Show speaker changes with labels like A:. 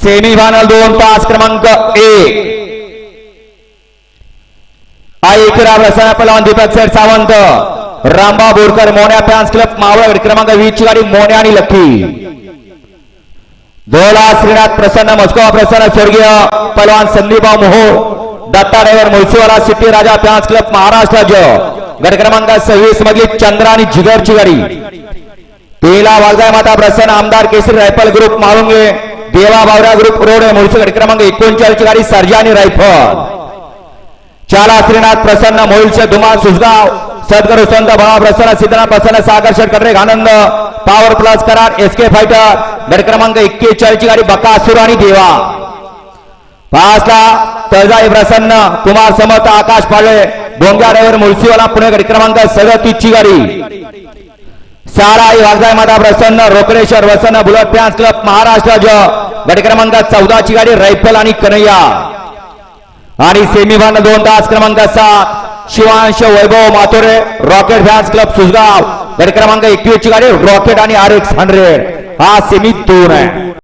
A: Semifinal 2 तास क्रमांक 1 आईकरा रसायन पहलवान दीपक सेठ सावंत रामबा बोरकर मोन्या फॅन्स क्लब मावळ क्रमांक 20 ची गाडी मोन्या आणि लक्की धोला श्रीनाथ प्रसन्न मस्को प्रसन्न स्वर्गीय पहलवान संदीपराव मोहोळ दत्ता ड्रायव्हर मुळशीवाला सिटी राजा फॅन्स क्लब महाराष्ट्र राज्य गट क्रमांक 26 मधली चंद्रा आणि जिगरची गाडी तेला वागजाय माता प्रसन्न आमदार केसरी रायफल ग्रुप माळुंगे देवा बावरा ग्रुप रोड मुळशी गट क्रमांक 39 ची गाडी सर्जा आणि रायफल चाला श्रीनाथ प्रसन्न मोहिलचे धुमाळ सुसगाव सद्गुरु संत बाळा प्रसन्न सिद्धनाथ प्रसन्न सागर शेठ कडरे आनंद पॉवर प्लस करार एसके फायटर गट क्रमांक 41 ची गाडी बकासूर आणि देवा 5 ला तळजाई प्रसन्न कुमार समर्थ आकाश पाळे डोंगा ड्रायव्हर मुळशीवाला पुणे गट क्रमांक 37 ची गाडी साराई वागजाय माता प्रसन्न रोकडेश्वर वसन्न बुलेट फॅन्स क्लब महाराष्ट्र राज्य गट क्रमांक 14 ची गाडी रायफल आणि कन्हैया आणि सेमीफायनल 2 तास क्रमांक 7 शिवांश वैभव माथोरे रॉकेट फॅन्स क्लब सुसगाव गट क्रमांक 21 ची गाडी रॉकेट आणि RX 100 हा सेमी 2 आहे।